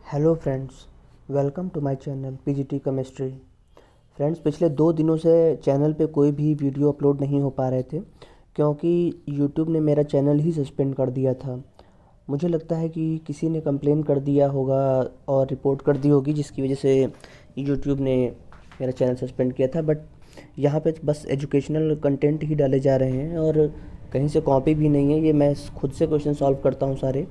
Hello friends, welcome to my channel PGT chemistry. Friends, पिछले 2 दिनों से चैनल पे कोई भी वीडियो अपलोड नहीं हो पा रहे थे क्योंकि यूट्यूब ने मेरा चैनल ही सस्पेंड कर दिया था। मुझे लगता है कि किसी ने कंप्लेन कर दिया होगा और रिपोर्ट कर दी होगी, जिसकी वजह से यूट्यूब ने मेरा चैनल सस्पेंड किया था। बट यहाँ पे बस एजुकेशनल कंटेंट ही डाले जा रहे हैं और कहीं से कॉपी भी नहीं है। ये मैं खुद से क्वेश्चन सॉल्व करता हूँ सारे,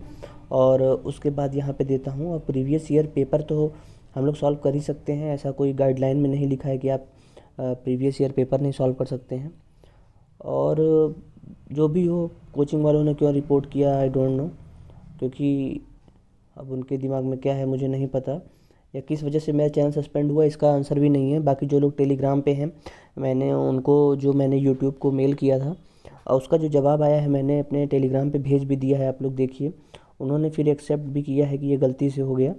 और उसके बाद यहाँ पे देता हूँ। और प्रीवियस ईयर पेपर तो हम लोग सॉल्व कर ही सकते हैं, ऐसा कोई गाइडलाइन में नहीं लिखा है कि आप प्रीवियस ईयर पेपर नहीं सॉल्व कर सकते हैं। और जो भी हो, कोचिंग वालों ने क्यों रिपोर्ट किया आई डोंट नो, क्योंकि अब उनके दिमाग में क्या है मुझे नहीं पता, या किस वजह से मेरा चैनल सस्पेंड हुआ इसका आंसर भी नहीं है। बाकी जो लोग टेलीग्राम पे हैं, मैंने उनको जो मैंने यूट्यूब को मेल किया था और उसका जो जवाब आया है मैंने अपने टेलीग्राम पे भेज भी दिया है, आप लोग देखिए। उन्होंने फिर एक्सेप्ट भी किया है कि ये गलती से हो गया,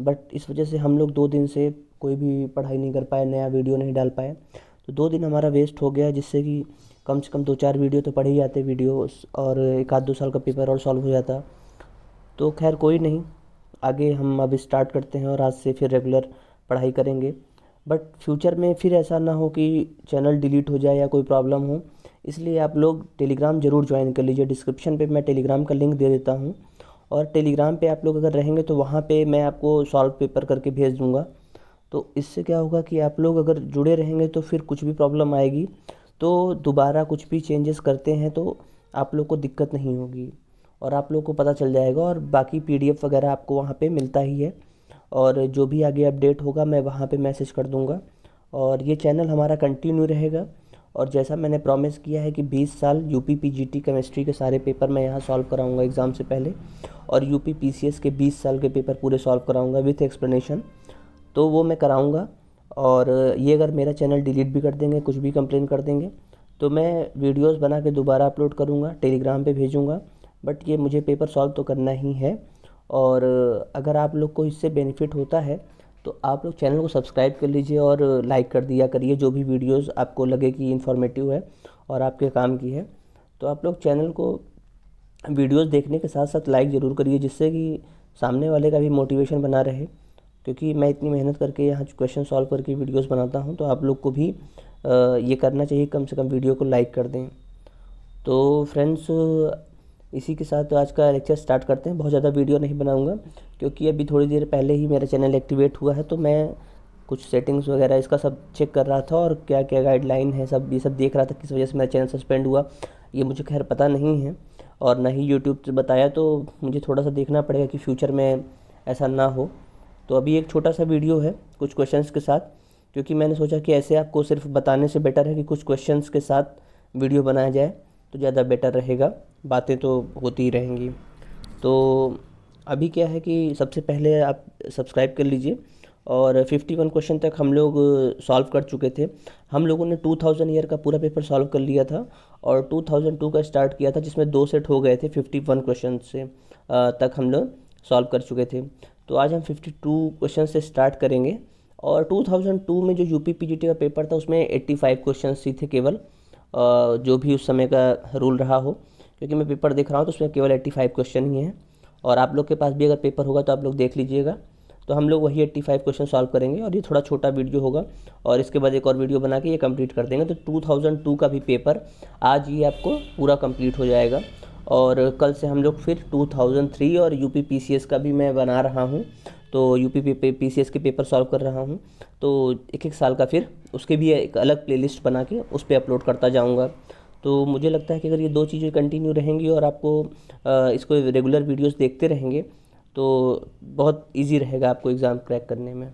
बट इस वजह से हम लोग 2 दिन से कोई भी पढ़ाई नहीं कर पाए, नया वीडियो नहीं डाल पाए। तो 2 दिन हमारा वेस्ट हो गया, जिससे कि कम से कम 2-4 वीडियो तो पढ़ ही जाते वीडियो, और 1 आध 2 साल का पेपर और सॉल्व हो जाता। तो खैर कोई नहीं, आगे हम अब स्टार्ट करते हैं और आज से फिर रेगुलर पढ़ाई करेंगे। बट फ्यूचर में फिर ऐसा ना हो कि चैनल डिलीट हो जाए या कोई प्रॉब्लम हो, इसलिए आप लोग टेलीग्राम ज़रूर ज्वाइन कर लीजिए। डिस्क्रिप्शन पे मैं टेलीग्राम का लिंक दे देता हूँ, और टेलीग्राम पे आप लोग अगर रहेंगे तो वहाँ पे मैं आपको सॉल्व पेपर करके भेज दूँगा। तो इससे क्या होगा कि आप लोग अगर जुड़े रहेंगे तो फिर कुछ भी प्रॉब्लम आएगी तो दोबारा कुछ भी चेंजेस करते हैं तो आप लोग को दिक्कत नहीं होगी, और आप लोग को पता चल जाएगा। और बाकी पीडीएफ वगैरह आपको वहाँ पे मिलता ही है, और जो भी आगे अपडेट होगा मैं वहाँ पे मैसेज कर दूँगा। और ये चैनल हमारा कंटिन्यू रहेगा, और जैसा मैंने प्रॉमिस किया है कि 20 साल यूपी पीजीटी केमिस्ट्री के सारे पेपर मैं यहाँ सॉल्व कराऊँगा एग्ज़ाम से पहले, और यूपी पीसीएस के 20 साल के पेपर पूरे सॉल्व कराऊँगा विथ एक्सप्लेनेशन, तो वो मैं कराऊँगा। और ये अगर मेरा चैनल डिलीट भी कर देंगे, कुछ भी कंप्लेन कर देंगे, तो मैं वीडियोस बना के दोबारा अपलोड करूँगा, टेलीग्राम पे भेजूँगा। बट ये मुझे पेपर सॉल्व तो करना ही है। और अगर आप लोग को इससे बेनिफिट होता है तो आप लोग चैनल को सब्सक्राइब कर लीजिए और लाइक कर दिया करिए, जो भी वीडियोस आपको लगे कि इन्फॉर्मेटिव है और आपके काम की है। तो आप लोग चैनल को वीडियोस देखने के साथ साथ लाइक ज़रूर करिए, जिससे कि सामने वाले का भी मोटिवेशन बना रहे। क्योंकि मैं इतनी मेहनत करके यहाँ क्वेश्चन सॉल्व करके वीडियोस बनाता हूँ, तो आप लोग को भी ये करना चाहिए, कम से कम वीडियो को लाइक कर दें। तो फ्रेंड्स, इसी के साथ आज का लेक्चर स्टार्ट करते हैं। बहुत ज़्यादा वीडियो नहीं बनाऊंगा क्योंकि अभी थोड़ी देर पहले ही मेरा चैनल एक्टिवेट हुआ है, तो मैं कुछ सेटिंग्स वगैरह इसका सब चेक कर रहा था, और क्या क्या गाइडलाइन है सब ये सब देख रहा था, किस वजह से मेरा चैनल सस्पेंड हुआ ये मुझे खैर पता नहीं है, और ना ही यूट्यूब से बताया। तो मुझे थोड़ा सा देखना पड़ेगा कि फ्यूचर में ऐसा ना हो। तो अभी एक छोटा सा वीडियो है कुछ क्वेश्चंस के साथ, क्योंकि मैंने सोचा कि ऐसे आपको सिर्फ बताने से बेटर है कि कुछ क्वेश्चंस के साथ वीडियो बनाया जाए, तो ज़्यादा बेटर रहेगा। बातें तो होती ही रहेंगी। तो अभी क्या है कि सबसे पहले आप सब्सक्राइब कर लीजिए। और 51 क्वेश्चन तक हम लोग सॉल्व कर चुके थे। हम लोगों ने 2000 ईयर का पूरा पेपर सॉल्व कर लिया था, और 2002 का स्टार्ट किया था, जिसमें 2 सेट हो गए थे। 51 क्वेश्चन से तक हम लोग सॉल्व कर चुके थे। तो आज हम 52 क्वेश्चन से स्टार्ट करेंगे। और 2002 में जो यूपी पीजीटी का पेपर था उसमें 85 क्वेश्चन ही थे केवल, जो भी उस समय का रूल रहा हो, क्योंकि मैं पेपर देख रहा हूँ तो उसमें केवल 85 क्वेश्चन ही हैं। और आप लोग के पास भी अगर पेपर होगा तो आप लोग देख लीजिएगा। तो हम लोग वही 85 क्वेश्चन सॉल्व करेंगे, और ये थोड़ा छोटा वीडियो होगा, और इसके बाद एक और वीडियो बना के ये कंप्लीट कर देंगे। तो 2002 का भी पेपर आज ये आपको पूरा कंप्लीट हो जाएगा। और कल से हम लोग फिर 2003 और यूपी पीसीएस का भी मैं बना रहा हूँ, तो यूपी पीसीएस के पेपर सॉल्व कर रहा हूँ। तो एक एक साल का फिर उसके भी एक अलग प्लेलिस्ट बना के उस पर अपलोड करता जाऊँगा। तो मुझे लगता है कि अगर ये 2 चीज़ें कंटिन्यू रहेंगी और आपको इसको रेगुलर वीडियोस देखते रहेंगे तो बहुत इजी रहेगा आपको एग्ज़ाम क्रैक करने में।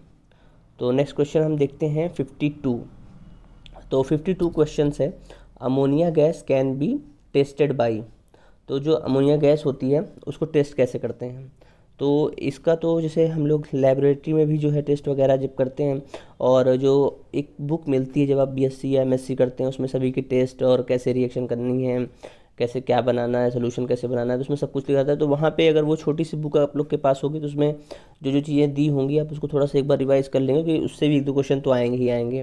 तो नेक्स्ट क्वेश्चन हम देखते हैं 52। तो 52 क्वेश्चंस है, ammonia gas can be tested by. तो जो अमोनिया गैस होती है उसको टेस्ट कैसे करते हैं, तो इसका तो जैसे हम लोग लेबोरेटरी में भी जो है टेस्ट वगैरह जब करते हैं, और जो एक बुक मिलती है जब आप बीएससी या एमएससी करते हैं, उसमें सभी के टेस्ट और कैसे रिएक्शन करनी है, कैसे क्या बनाना है, सोल्यूशन कैसे बनाना है, तो उसमें सब कुछ लिखा रहता है। तो वहाँ पे अगर वो छोटी सी बुक आप लोग के पास होगी तो उसमें जो जो चीज़ें दी होंगी आप उसको थोड़ा सा एक बार रिवाइज कर लेंगे, कि उससे भी 1-2 क्वेश्चन तो आएंगे ही आएंगे।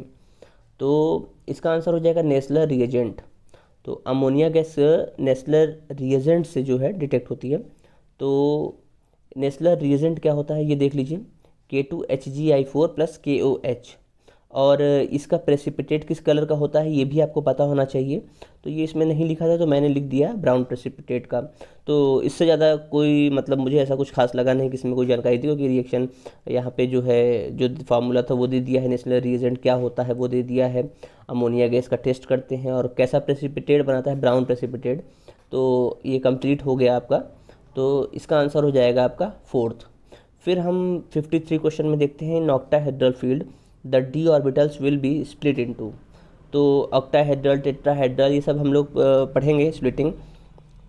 तो इसका आंसर हो जाएगा नेस्लर रिएजेंट। तो अमोनिया गैस नेस्लर रिएजेंट से जो है डिटेक्ट होती है। तो नेस्लर रिएजेंट क्या होता है ये देख लीजिए, K2HgI4 प्लस KOH। और इसका प्रेसिपिटेट किस कलर का होता है ये भी आपको पता होना चाहिए। तो ये इसमें नहीं लिखा था तो मैंने लिख दिया ब्राउन प्रेसिपिटेट का। तो इससे ज़्यादा कोई मतलब मुझे ऐसा कुछ खास लगा नहीं कि इसमें कोई जानकारी थी, क्योंकि रिएक्शन यहाँ पे जो है जो फार्मूला था वो दे दिया है, नेस्लर रिएजेंट क्या होता है वो दे दिया है। अमोनिया गैस का टेस्ट करते हैं और कैसा प्रेसिपिटेट बनाता है, ब्राउन प्रेसिपिटेट। तो ये कंप्लीट हो गया आपका। तो इसका आंसर हो जाएगा आपका फोर्थ। फिर हम 53 क्वेश्चन में देखते हैं, इन octahedral field the d orbitals will be split into. तो ऑक्टाहेड्रल, टेट्राहेड्रल ये सब हम लोग पढ़ेंगे स्प्लिटिंग।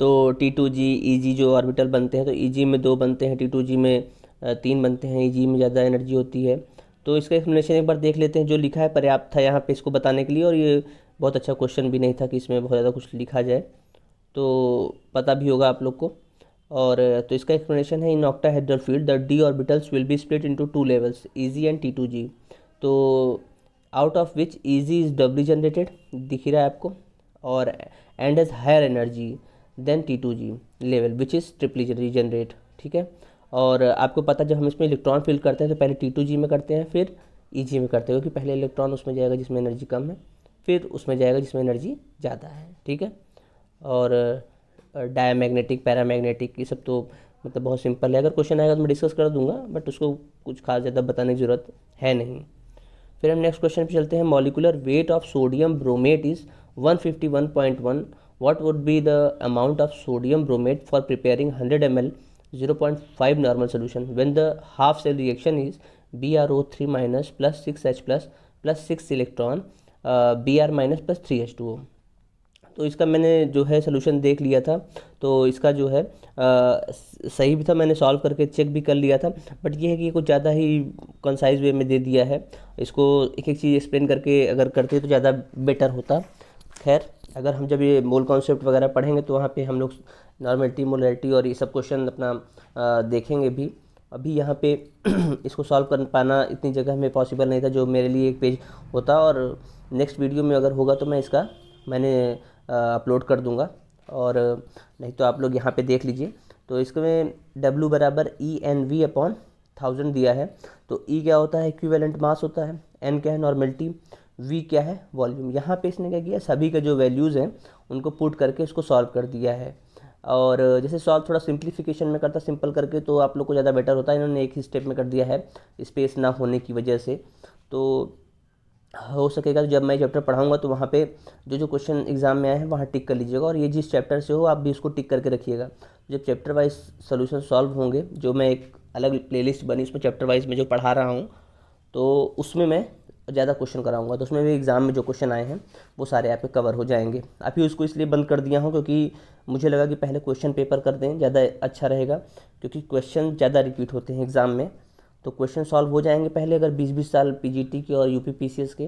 तो T2G EG जो ऑर्बिटल बनते हैं, तो EG में 2 बनते हैं, T2G में 3 बनते हैं, EG में ज़्यादा एनर्जी होती है। तो इसका एक्सप्लेनेशन एक बार देख लेते हैं, जो लिखा है पर्याप्त था यहाँ पे इसको बताने के लिए, और ये बहुत अच्छा क्वेश्चन भी नहीं था कि इसमें बहुत ज़्यादा कुछ लिखा जाए, तो पता भी होगा आप लोग को। और तो इसका एक्सप्लेनेशन है, in octahedral field the d orbitals will be split into 2 levels, EG and T2G। तो out of which EG is doubly generated, दिख ही रहा है आपको, और and has higher energy than T2G level which is triply regenerate. ठीक है। और आपको पता जब हम इसमें इलेक्ट्रॉन फिल करते हैं तो पहले T2G में करते हैं, फिर EG में करते हैं, क्योंकि पहले इलेक्ट्रॉन उसमें जाएगा जिसमें एनर्जी कम है, फिर उसमें जाएगा जिसमें एनर्जी ज़्यादा है। ठीक है। और डायमैग्नेटिक, पैरामैग्नेटिक, ये सब तो मतलब बहुत सिंपल है, अगर क्वेश्चन आएगा तो मैं डिस्कस कर दूंगा, बट उसको कुछ खास ज़्यादा बताने की ज़रूरत है नहीं। फिर हम नेक्स्ट क्वेश्चन पे चलते हैं, molecular weight of sodium bromate is 151.1, what would be the amount of sodium bromate for preparing 100 ml 0.5 normal solution when the half cell reaction is BrO3 minus plus 6H plus 6 electron Br minus plus 3H2O। तो इसका मैंने जो है solution देख लिया था, तो इसका जो है सही भी था, मैंने सॉल्व करके चेक भी कर लिया था, बट ये है कि कुछ ज़्यादा ही कंसाइज वे में दे दिया है। इसको एक एक चीज़ एक्सप्लेन करके अगर करते तो ज़्यादा बेटर होता। खैर, अगर हम जब ये मोल कॉन्सेप्ट वगैरह पढ़ेंगे तो वहाँ पे हम लोग नॉर्मलिटी, मोलैरिटी और ये सब क्वेश्चन अपना देखेंगे भी। अभी यहाँ पे इसको सॉल्व कर पाना इतनी जगह में पॉसिबल नहीं था, जो मेरे लिए एक पेज होता, और नेक्स्ट वीडियो में अगर होगा तो मैं इसका मैंने अपलोड कर दूंगा, और नहीं तो आप लोग यहाँ पे देख लीजिए। तो इसमें W बराबर EnV अपॉन 1000 दिया है। तो E क्या होता है, इक्विवेलेंट मास होता है, N क्या है, नॉर्मेलिटी, V क्या है, वॉल्यूम। यहाँ पे इसने क्या किया, सभी का जो वैल्यूज़ हैं उनको पुट करके इसको सॉल्व कर दिया है। और जैसे सॉल्व थोड़ा सिंप्लीफिकेशन में करता, सिंपल करके, तो आप लोग को ज़्यादा बेटर होता है, इन्होंने एक ही स्टेप में कर दिया है स्पेस ना होने की वजह से। तो हो सकेगा तो जब मैं चैप्टर पढ़ाऊंगा तो वहाँ पे जो जो क्वेश्चन एग्जाम में आए हैं वहाँ टिक कर लीजिएगा, और ये जिस चैप्टर से हो आप भी इसको टिक करके रखिएगा। जब चैप्टर वाइज सोल्यूशन सॉल्व होंगे, जो मैं एक अलग प्लेलिस्ट बनी उसमें चैप्टर वाइज में जो पढ़ा रहा हूँ, तो उसमें मैं ज़्यादा क्वेश्चन कराऊंगा, तो उसमें भी एग्ज़ाम में जो क्वेश्चन आए हैं वो सारे आपके कवर हो जाएंगे। अभी उसको इसलिए बंद कर दिया हूँ क्योंकि मुझे लगा कि पहले क्वेश्चन पेपर कर दें, ज़्यादा अच्छा रहेगा, क्योंकि क्वेश्चन ज़्यादा रिपीट होते हैं एग्ज़ाम में। तो क्वेश्चन सॉल्व हो जाएंगे पहले, अगर 20-20 साल PGT के और UP PCS के।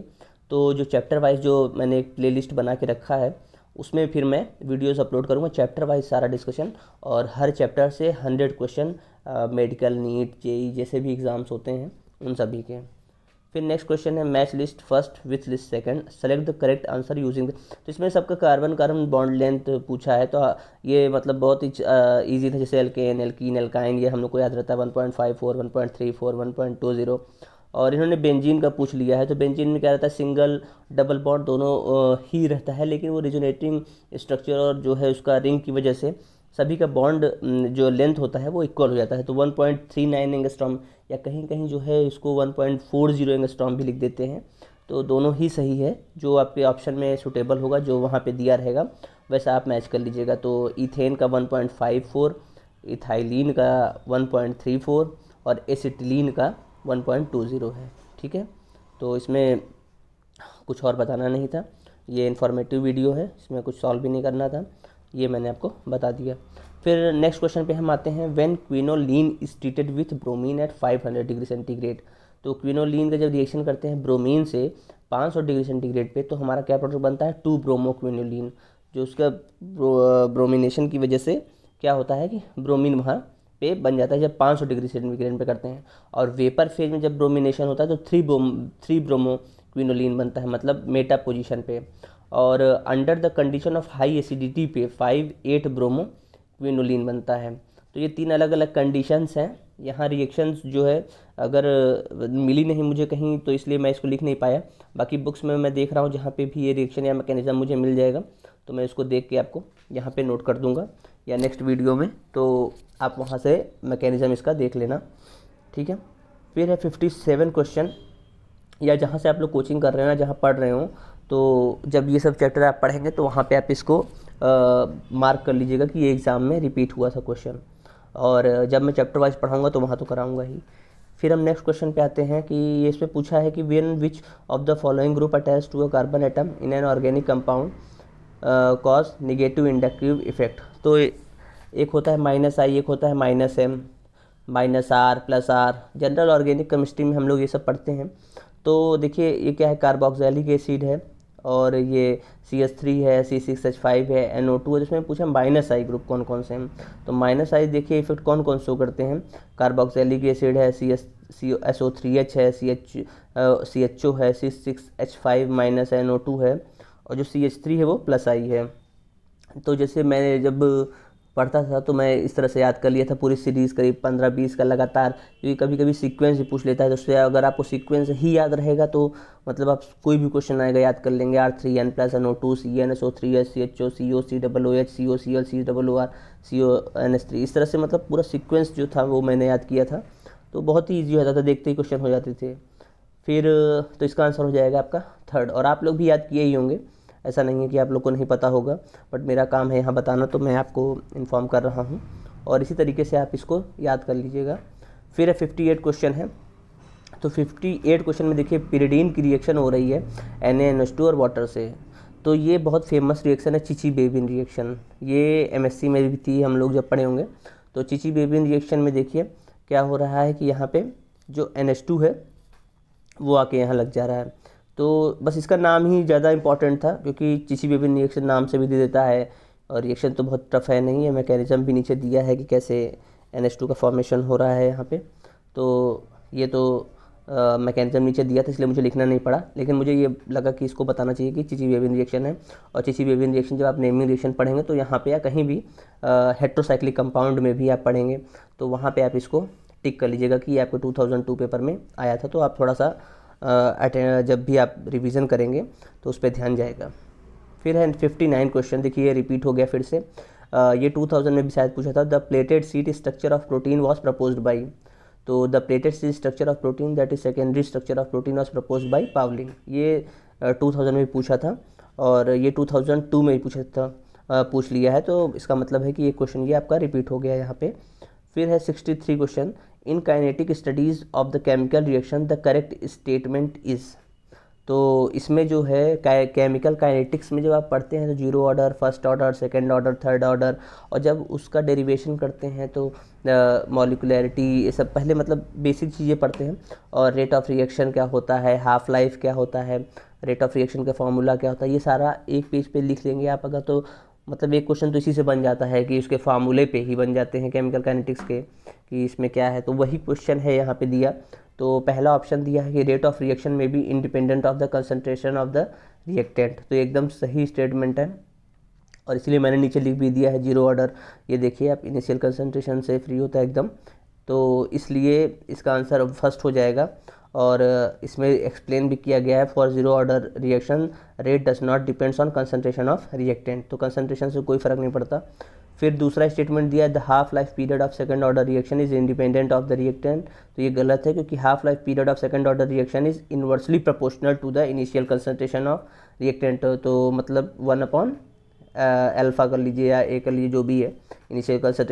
तो जो चैप्टर वाइज जो मैंने एक प्लेलिस्ट बना के रखा है उसमें फिर मैं वीडियोस अपलोड करूँगा, चैप्टर वाइज सारा डिस्कशन, और हर चैप्टर से 100 क्वेश्चन, मेडिकल, नीट, JEE जैसे भी एग्ज़ाम्स होते हैं उन सभी के। फिर नेक्स्ट क्वेश्चन है, match list first with list second, select the correct answer using. तो इसमें सबका कार्बन कार्बन बॉन्ड लेंथ पूछा है, तो ये मतलब बहुत ही ईजी था। जैसे एल्केन, एल्कीन, एल्काइन, ये हम लोग को याद रहता है 1.54, 1.34, 1.20। और इन्होंने बेंजीन का पूछ लिया है, तो बेंजीन में क्या रहता है, सिंगल डबल बॉन्ड दोनों ही रहता है, लेकिन वो रिजोनेटिंग स्ट्रक्चर और जो है उसका रिंग की वजह से सभी का बॉन्ड जो लेंथ होता है वो इक्वल हो जाता है। तो 1.39 एंगस्ट्रॉम, या कहीं कहीं जो है इसको 1.40 एंगस्ट्रॉम भी लिख देते हैं। तो दोनों ही सही है, जो आपके ऑप्शन में सूटेबल होगा, जो वहाँ पे दिया रहेगा वैसा आप मैच कर लीजिएगा। तो इथेन का 1.54, इथाइलिन का 1.34 और एसिटिलीन का 1.20 है। ठीक है। तो इसमें कुछ और बताना नहीं था, ये इन्फॉर्मेटिव वीडियो है, इसमें कुछ सॉल्व भी नहीं करना था, ये मैंने आपको बता दिया। फिर नेक्स्ट क्वेश्चन पे हम आते हैं, when quinoline is treated with bromine at 500 degree centigrade. तो क्विनोलिन का जब रिएक्शन करते हैं ब्रोमीन से 500 डिग्री सेंटीग्रेड पे, तो हमारा क्या प्रोडक्ट बनता है, 2 ब्रोमो क्विनोलिन। जो उसका ब्रोमिनेशन की वजह से क्या होता है कि ब्रोमीन वहाँ पे बन जाता है जब 500 डिग्री सेंटीग्रेड पे करते हैं। और वेपर फेज में जब ब्रोमिनेशन होता है तो 3 ब्रोमो क्विनोलिन बनता है, मतलब मेटा पोजीशन पे। और under the condition of high acidity पे 5-8 ब्रोमो क्विनोलिन बनता है। तो तो ये 3 अलग अलग कंडीशंस हैं। यहाँ रिएक्शंस जो है अगर मिली नहीं मुझे कहीं, तो इसलिए मैं इसको लिख नहीं पाया। बाकी बुक्स में मैं देख रहा हूँ जहाँ पे भी ये रिएक्शन या मैकेनिज़्म मुझे मिल जाएगा तो मैं इसको देख के आपको यहाँ पे नोट कर दूँगा या नेक्स्ट वीडियो में, तो आप वहाँ से मैकेनिज़्म इसका देख लेना, ठीक है। फिर है 57 क्वेश्चन, या जहाँ से आप लोग कोचिंग कर रहे हो ना, जहाँ पढ़ रहे हो, तो जब ये सब चैप्टर आप पढ़ेंगे तो वहाँ पे आप इसको मार्क कर लीजिएगा कि ये एग्ज़ाम में रिपीट हुआ था क्वेश्चन, और जब मैं चैप्टर वाइज पढ़ाऊँगा तो वहाँ तो कराऊँगा ही। फिर हम नेक्स्ट क्वेश्चन पे आते हैं कि ये इसमें पूछा है कि when which of the following group attach to a carbon atom in an organic compound cause negative inductive effect. तो एक होता है -I, एक होता है -M, -R, +R। General organic chemistry में हम लोग ये सब पढ़ते हैं। तो देखिए ये क्या है, कार्बोक्सिलिक एसिड है, और ये CH3 है, C6H5 है, NO2 है। जिसमें पूछा -I ग्रुप कौन कौन से हैं, तो -I देखिए इफेक्ट कौन कौन शो करते हैं। कार्बोक्सिलिक एसिड है, SO3H है, CHO है, C6H5 -NO2 है, और जो CH3 है वो +I है। तो जैसे मैंने जब पढ़ता था तो मैं इस तरह से याद कर लिया था पूरी सीरीज़ करीब 15-20 का लगातार, क्योंकि कभी कभी सीक्वेंस भी पूछ लेता है, तो उससे अगर आपको सीक्वेंस ही याद रहेगा तो मतलब आप कोई भी क्वेश्चन आएगा याद कर लेंगे। R3N+NO2 CnSO3H CHO CO COOH COCl COOR CONS3, इस तरह से मतलब पूरा सीक्वेंस जो था वो मैंने याद किया था, तो बहुत ही ईजी हो जाता था, देखते ही क्वेश्चन हो जाते थे। फिर तो इसका आंसर हो जाएगा आपका 3rd, और आप लोग भी याद किए ही होंगे, ऐसा नहीं है कि आप लोग को नहीं पता होगा, बट मेरा काम है यहाँ बताना, तो मैं आपको इन्फॉर्म कर रहा हूँ, और इसी तरीके से आप इसको याद कर लीजिएगा। फिर 58 क्वेश्चन है, तो 58 क्वेश्चन में देखिए पिरिडीन की रिएक्शन हो रही है NaNH2 और वाटर से। तो ये बहुत फेमस रिएक्शन है, चिची-बेबिन रिएक्शन। ये MSc में भी थी, हम लोग जब पढ़े होंगे। तो चिची-बेबिन रिएक्शन में देखिए क्या हो रहा है कि यहाँ पे जो NH2 है वो आके यहाँ लग जा रहा है। तो बस इसका नाम ही ज़्यादा इंपॉर्टेंट था, क्योंकि चिची-बेबिन रिएक्शन नाम से भी दे देता है, और रिएक्शन तो बहुत टफ है नहीं है। मैकेनिज्म भी नीचे दिया है कि कैसे NH2 का फॉर्मेशन हो रहा है यहाँ पे। तो ये तो मैकेनिज्म नीचे दिया था, इसलिए मुझे लिखना नहीं पड़ा, लेकिन मुझे ये लगा कि इसको बताना चाहिए कि चिची-बेबिन रिएक्शन है। और चिची-बेबिन रिएक्शन जब आप नेमिंग रिएक्शन पढ़ेंगे तो यहाँ पे या कहीं भी हेट्रोसाइक्लिक कंपाउंड में भी आप पढ़ेंगे, तो वहाँ पे आप इसको टिक कर लीजिएगा कि ये आपको 2002 पेपर में आया था, तो आप थोड़ा सा जब भी आप रिवीजन करेंगे तो उस पर ध्यान जाएगा। फिर है 59 क्वेश्चन, देखिए ये रिपीट हो गया फिर से। ये 2000 में भी शायद पूछा था। The pleated sheet structure of protein was proposed by, तो the pleated sheet structure of protein that is secondary structure of protein was proposed by Pauling. ये 2000 में भी पूछा था, और ये 2002 में भी पूछा था, पूछ लिया है, तो इसका मतलब है कि ये क्वेश्चन ये आपका रिपीट हो गया यहाँ पे। फिर है 63 question, in kinetic studies of the chemical reaction the correct statement is. तो इसमें जो है केमिकल काइनेटिक्स में जब आप पढ़ते हैं तो 0 order, 1st order, 2nd order, 3rd order, और जब उसका डेरिवेशन करते हैं तो मॉलिकुलैरिटी, ये सब पहले मतलब बेसिक चीज़ें पढ़ते हैं, और रेट ऑफ रिएक्शन क्या होता है, हाफ लाइफ क्या होता है, रेट ऑफ रिएक्शन का फॉर्मूला क्या होता है, ये सारा एक पेज पे लिख लेंगे आप अगर, तो मतलब एक क्वेश्चन तो इसी से बन जाता है कि उसके फार्मूले पे ही बन जाते हैं केमिकल काइनेटिक्स के, कि इसमें क्या है। तो वही क्वेश्चन है यहाँ पे दिया। तो पहला ऑप्शन दिया है कि रेट ऑफ रिएक्शन में be independent of the concentration of the reactant, तो एकदम सही स्टेटमेंट है, और इसलिए मैंने नीचे लिख भी दिया है 0 ऑर्डर। ये देखिए आप, इनिशियल कंसंट्रेशन से फ्री होता है एकदम, तो इसलिए इसका आंसर फर्स्ट हो जाएगा। और इसमें एक्सप्लेन भी किया गया है, for 0 order reaction rate does not depends on concentration of reactant, तो कंसंट्रेशन से कोई फ़र्क नहीं पड़ता। फिर दूसरा स्टेटमेंट दिया है, the half life period of 2nd order reaction is independent of the reactant, तो ये गलत है, क्योंकि half life period of 2nd order reaction is inversely proportional to the initial concentration of reactant, तो मतलब 1/α कर लीजिए या a कर लीजिए, जो भी है इनिशियल कंसंट्रेशन